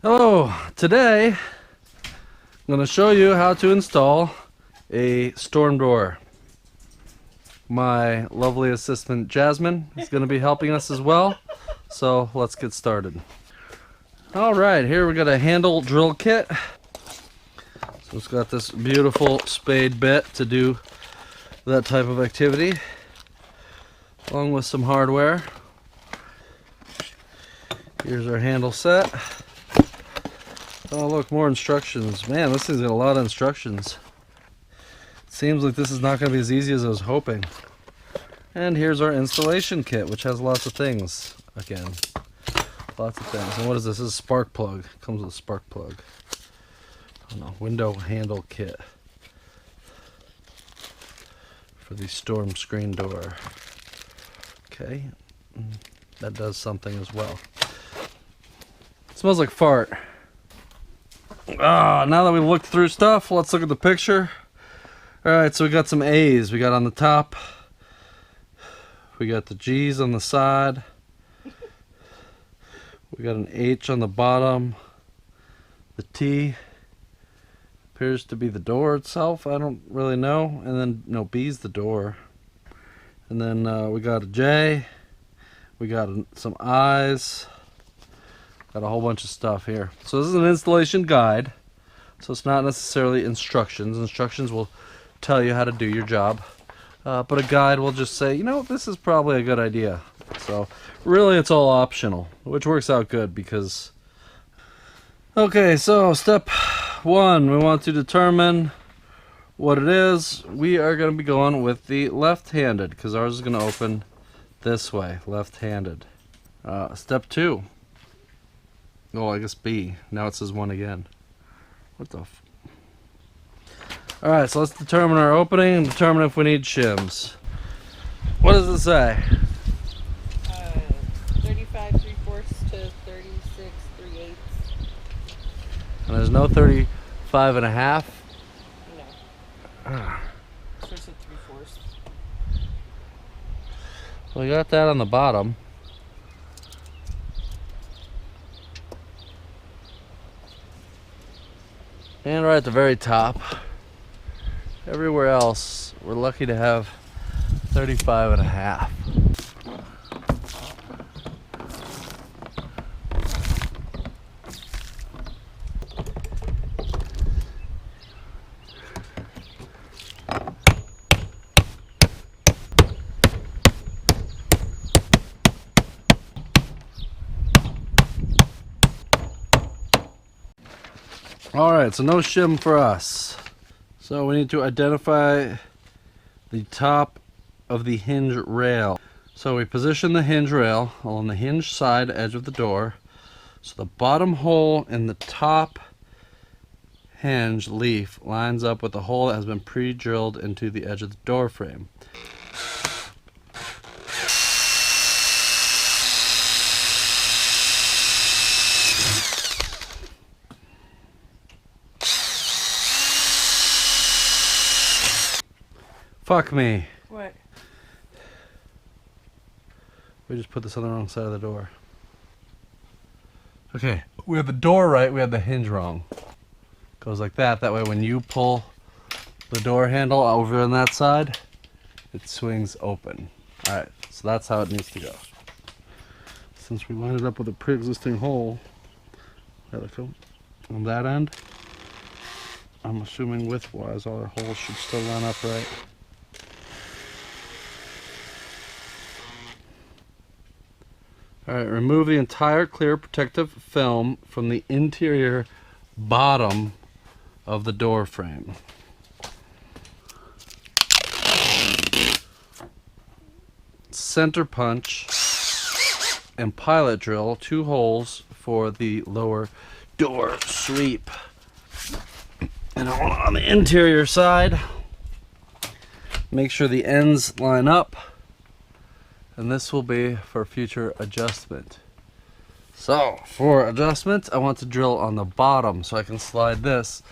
Oh, today I'm going to show you how to install a storm door. My lovely assistant Jasmine is going to be helping us as well, so let's get started. Alright, here we got a handle drill kit. So it's got this beautiful spade bit to do that type of activity, along with some hardware. Here's our handle set. Oh look, more instructions. Man, this thing's got a lot of instructions. It seems like this is not going to be as easy as I was hoping. And here's our installation kit, which has lots of things. Again, lots of things. And what is this? This is a spark plug. It comes with a spark plug. Oh no, window handle kit for the storm screen door. Okay, that does something as well. It smells like fart. Now that we've looked through stuff, let's look at the picture. Alright, so we got some A's. We got on the top. We got the G's on the side. We got an H on the bottom. The T appears to be the door itself. I don't really know. And then, no, B's the door. And then we got a J. We got some I's. Got a whole bunch of stuff here. So this is an installation guide. So it's not necessarily instructions. Instructions will tell you how to do your job. But a guide will just say, you know, this is probably a good idea. So really it's all optional, which works out good because... Okay, so step one, we want to determine what it is. We are going to be going with the left-handed because ours is going to open this way, left-handed. Step two. Oh, I guess B. Now it says 1 again. What the f... Alright, so let's determine our opening and determine if we need shims. What does it say? 35 3/4 to 36 3/8. And there's no 35 and a half? No. Starts at 3/4. So we got that on the bottom. And right at the very top. Everywhere else, we're lucky to have 35 and a half. Alright, so no shim for us. So we need to identify the top of the hinge rail. So we position the hinge rail along the hinge side edge of the door. So the bottom hole in the top hinge leaf lines up with the hole that has been pre-drilled into the edge of the door frame. Fuck me. What? We just put this on the wrong side of the door. Okay, we have the door right, we have the hinge wrong. Goes like that, that way when you pull the door handle over on that side, it swings open. Alright, so that's how it needs to go. Since we lined it up with a pre-existing hole, on that end, I'm assuming width-wise all our holes should still line up right. Alright, remove the entire clear protective film from the interior bottom of the door frame. Center punch and pilot drill 2 holes for the lower door sweep. And on the interior side, make sure the ends line up. And this will be for future adjustment. So, for adjustment, I want to drill on the bottom so I can slide this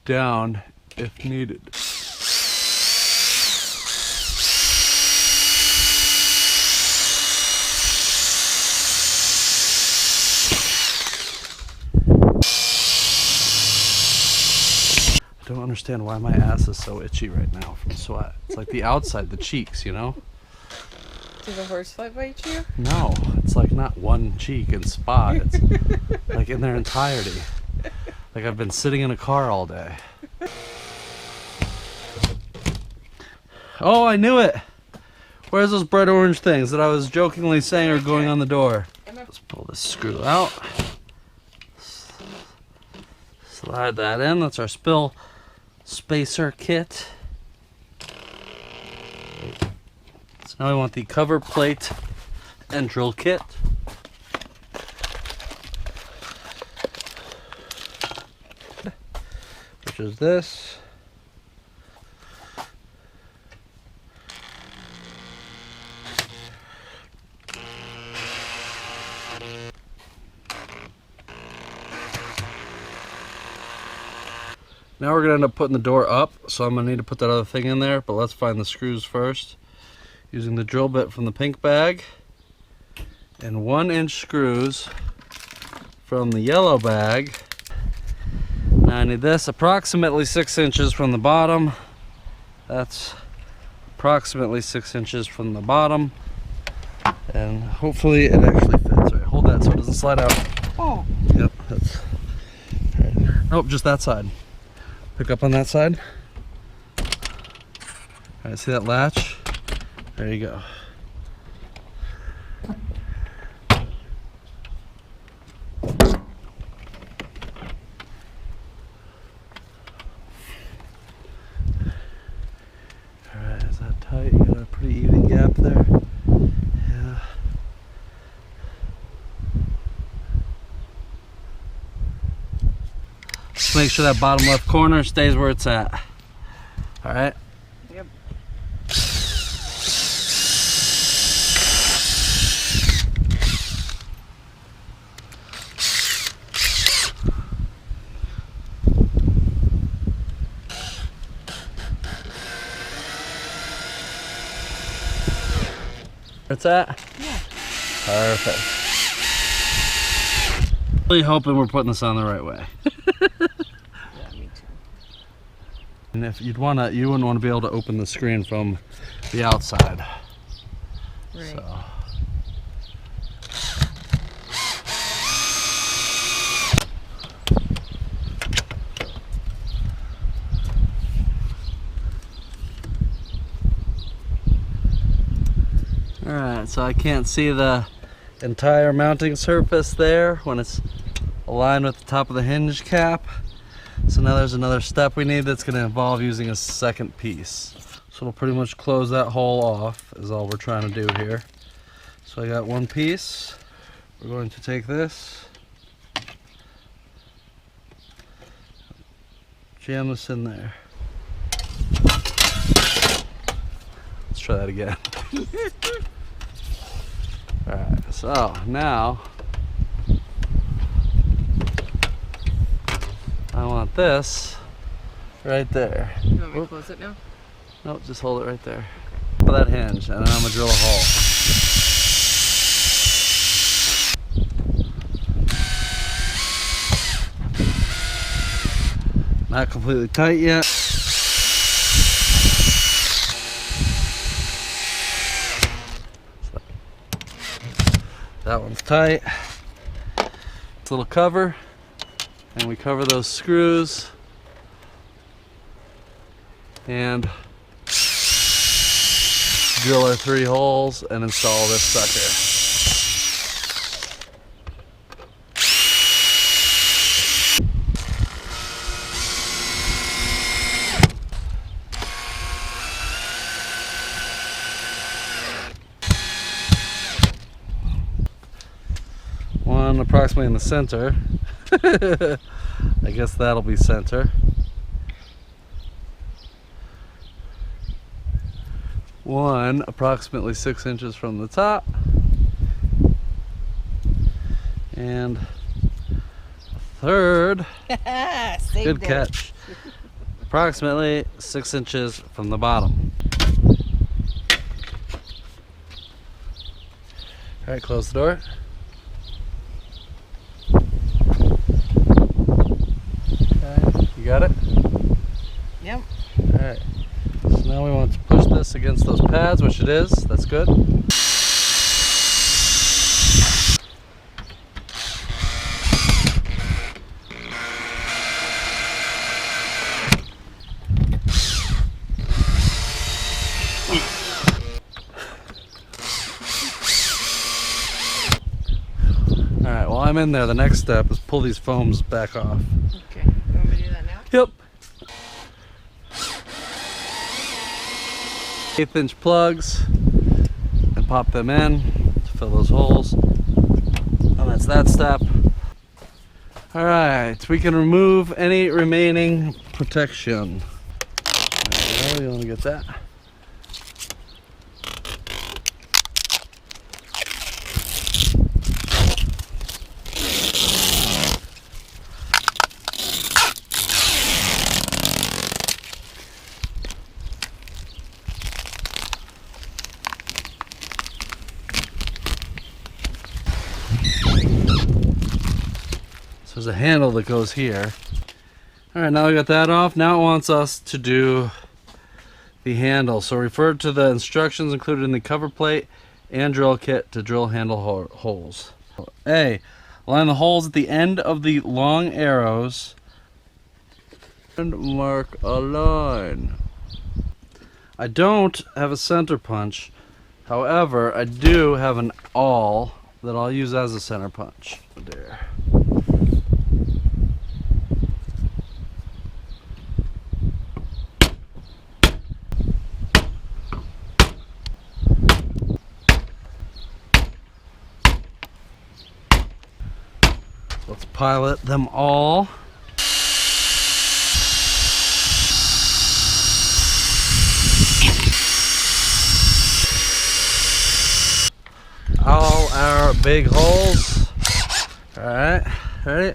down if needed. understand why my ass is so itchy right now from sweat. It's like the outside, the cheeks, you know? Did the horsefly bite you? No, it's like not one cheek and spot. It's like in their entirety. Like I've been sitting in a car all day. Oh, I knew it! Where's those bright orange things that I was jokingly saying are going on the door? Let's pull this screw out. Slide that in. That's our spill spacer kit. So now we want the cover plate and drill kit. Which is this. Now we're going to end up putting the door up, so I'm going to need to put that other thing in there, but let's find the screws first. Using the drill bit from the pink bag and 1-inch screws from the yellow bag. Now I need this approximately 6 inches from the bottom. That's approximately 6 inches from the bottom. And hopefully it actually fits. All right, hold that so it doesn't slide out. Oh. Yep, that's... All right. Nope, just that side. Pick up on that side. All right, see that latch? There you go. All right, is that tight? You got a pretty even gap there. Yeah. Just make sure that bottom left corner stays where it's at. All right. Yep. Where it's at? Yeah. Perfect. Really hoping we're putting this on the right way. Yeah, me too. And if you wouldn't want to be able to open the screen from the outside. Right. So. Alright, so I can't see the entire mounting surface there when it's aligned with the top of the hinge cap. So now there's another step we need that's going to involve using a second piece. So it'll pretty much close that hole off is all we're trying to do here. So I got one piece. We're going to take this, jam this in there. Let's try that again. Alright, so now I want this right there. You want me to close it now? Nope, just hold it right there. For that hinge, and then I'm gonna drill a hole. Not completely tight yet. That one's tight. This little cover, and we cover those screws and drill our 3 holes and install this sucker. One approximately in the center. I guess that'll be center. One approximately 6 inches from the top. And a third, good catch, approximately 6 inches from the bottom. All right, close the door. Okay, you got it? this against those pads, which it is. That's good. Alright, while I'm in there, the next step is pull these foams back off. Okay. You want me to do that now? Yep. 1/8" plugs and pop them in to fill those holes. And that's that step. Alright, we can remove any remaining protection. There we go, you want to get that. So there's a handle that goes here. Alright, now we got that off. Now it wants us to do the handle. So refer to the instructions included in the cover plate and drill kit to drill handle holes. A. Line the holes at the end of the long arrows and mark a line. I don't have a center punch. However, I do have an awl that I'll use as a center punch. There. Let's pilot them all. All our big holes. All right, ready?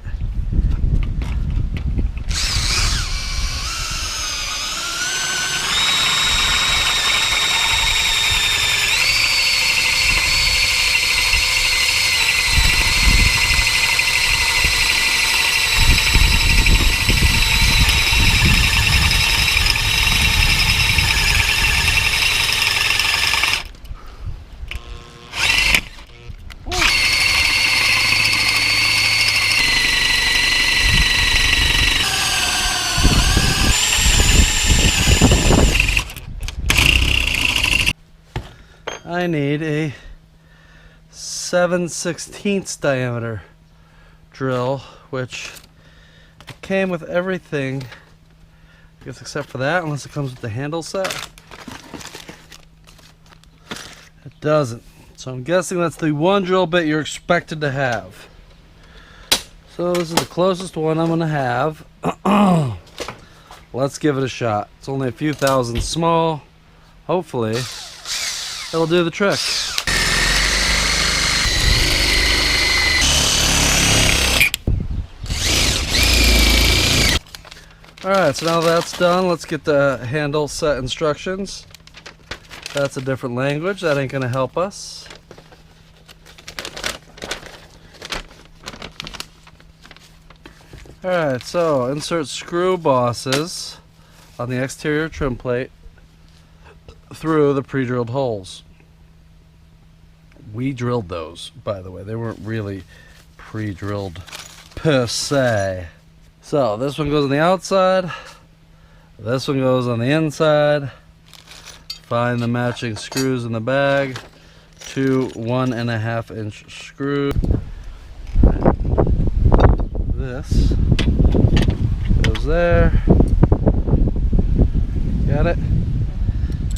I need a 7/16 diameter drill, which came with everything, I guess, except for that, unless it comes with the handle set. It doesn't. So I'm guessing that's the one drill bit you're expected to have. So this is the closest one I'm gonna have. Let's give it a shot. It's only a few thousand small. Hopefully it'll do the trick. Alright, so now that's done, let's get the handle set instructions. That's a different language, that ain't gonna help us. Alright, so insert screw bosses on the exterior trim plate through the pre-drilled holes. We drilled those, by the way. They weren't really pre-drilled per se. So this one goes on the outside, this one goes on the inside. Find the matching screws in the bag. 2 1.5" screws. This goes there. Got it?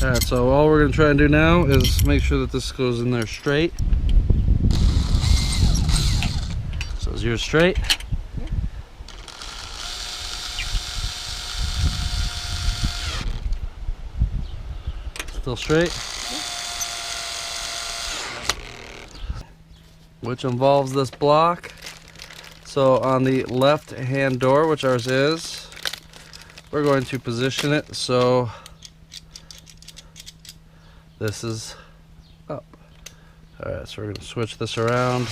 Alright, so all we're going to try and do now is make sure that this goes in there straight. So is yours straight? Still straight? Which involves this block. So on the left hand door, which ours is, we're going to position it so this is up. Alright, so we're going to switch this around.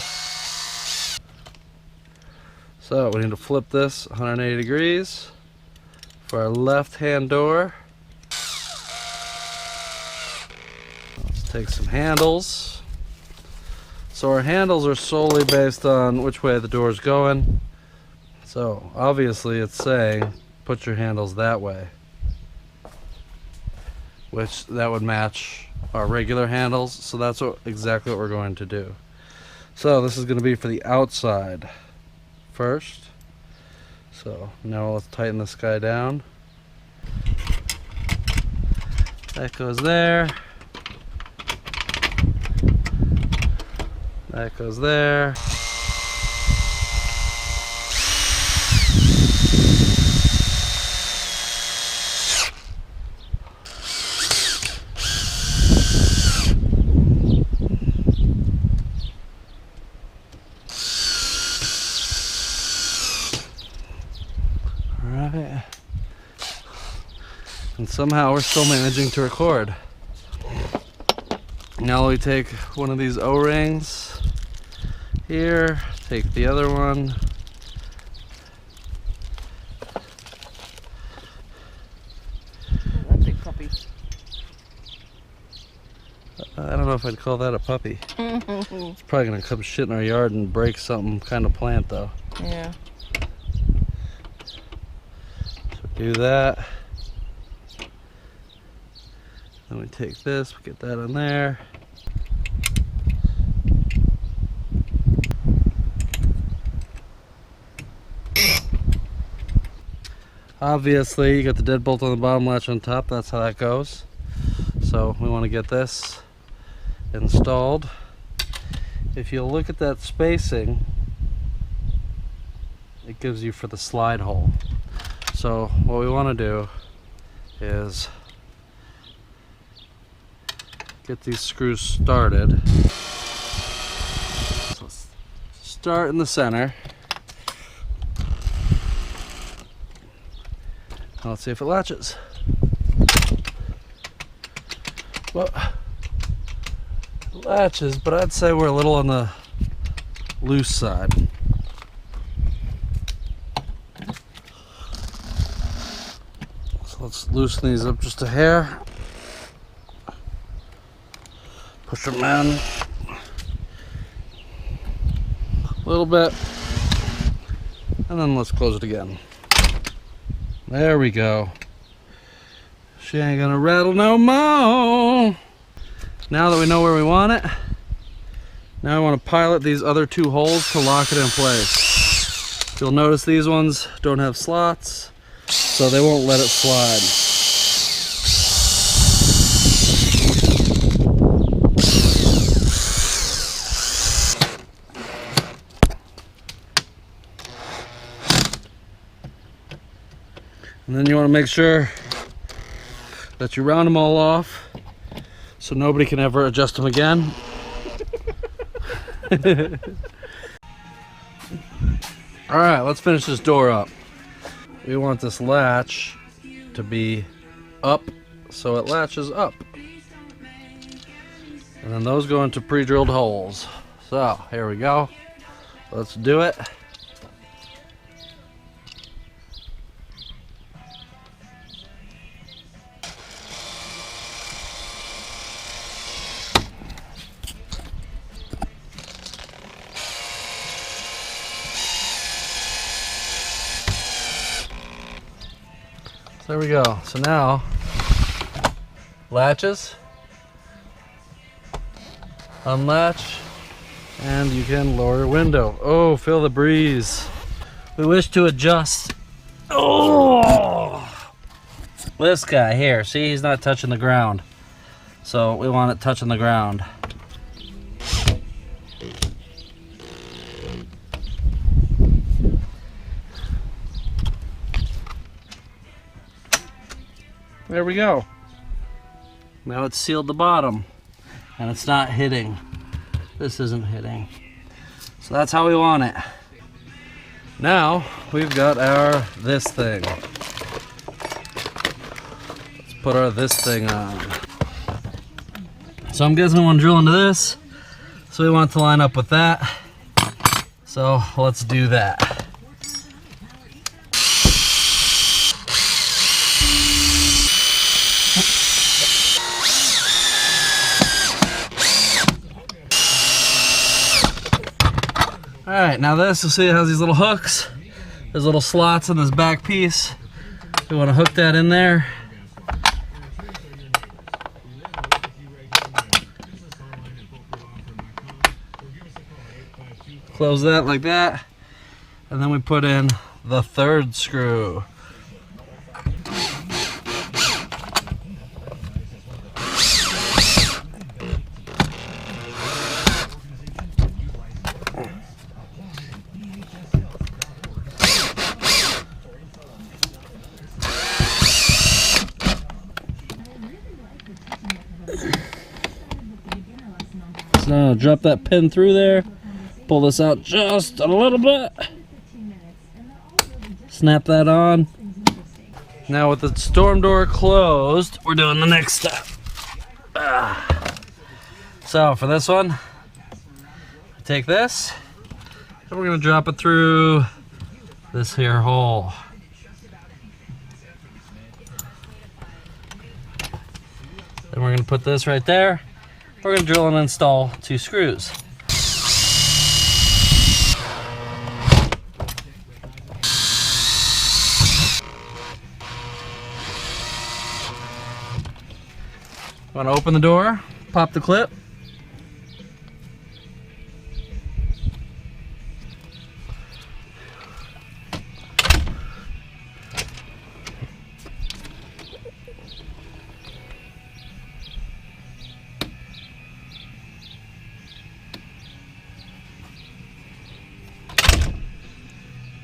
So we need to flip this 180 degrees for our left hand door. take some handles. So our handles are solely based on which way the door is going. So obviously it's saying put your handles that way, which that would match our regular handles. So that's exactly what we're going to do. So this is going to be for the outside first. So now let's tighten this guy down. That goes there. That goes there. Alright. And somehow we're still managing to record. Now we take one of these O-rings here, take the other one. That big puppy. I don't know if I'd call that a puppy. It's probably gonna come shit in our yard and break some kind of plant though. Yeah. So do that. Then we take this, we get that in there. Obviously, you got the deadbolt on the bottom, latch on top. That's how that goes. So we want to get this installed. If you look at that spacing, it gives you for the slide hole. So what we want to do is get these screws started. So let's start in the center. Now let's see if it latches. Well, it latches, but I'd say we're a little on the loose side. So let's loosen these up just a hair. Push them in a little bit, and then let's close it again. There we go. She ain't gonna rattle no more. Now that we know where we want it, now I want to pilot these other two holes to lock it in place. You'll notice these ones don't have slots, so they won't let it slide. And then you want to make sure that you round them all off so nobody can ever adjust them again. Alright, let's finish this door up. We want this latch to be up so it latches up. And then those go into pre-drilled holes. So, here we go. Let's do it. There we go. So now, latches, unlatch, and you can lower your window. Oh, feel the breeze. We wish to adjust. Oh, this guy here, see, he's not touching the ground. So we want it touching the ground. There we go. Now it's sealed the bottom and it's not hitting. This isn't hitting. So that's how we want it. Now we've got our this thing. Let's put our this thing on. So I'm guessing we want to drill into this. So we want it to line up with that. So let's do that. Alright, now this, you'll see it has these little hooks. There's little slots in this back piece. We want to hook that in there. Close that like that. And then we put in the third screw. So now drop that pin through there, pull this out just a little bit, snap that on. Now with the storm door closed, we're doing the next step. So for this one, take this, and we're gonna drop it through this here hole. Then we're gonna put this right there. We're gonna drill and install 2 screws. Want to open the door, pop the clip.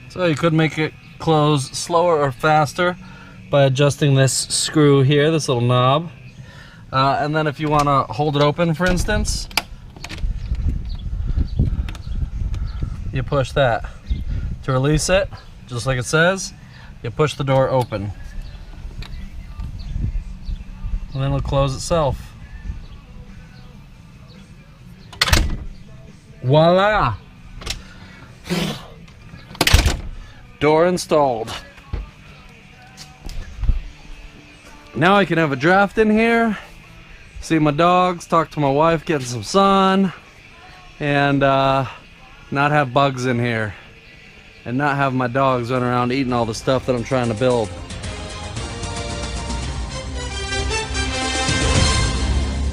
So you could make it close slower or faster by adjusting this screw here, this little knob. And then if you want to hold it open, for instance, you push that. To release it, just like it says, you push the door open. And then it'll close itself. Voila! Door installed. Now I can have a draft in here, see my dogs, talk to my wife, getting some sun, and not have bugs in here, and not have my dogs run around eating all the stuff that I'm trying to build.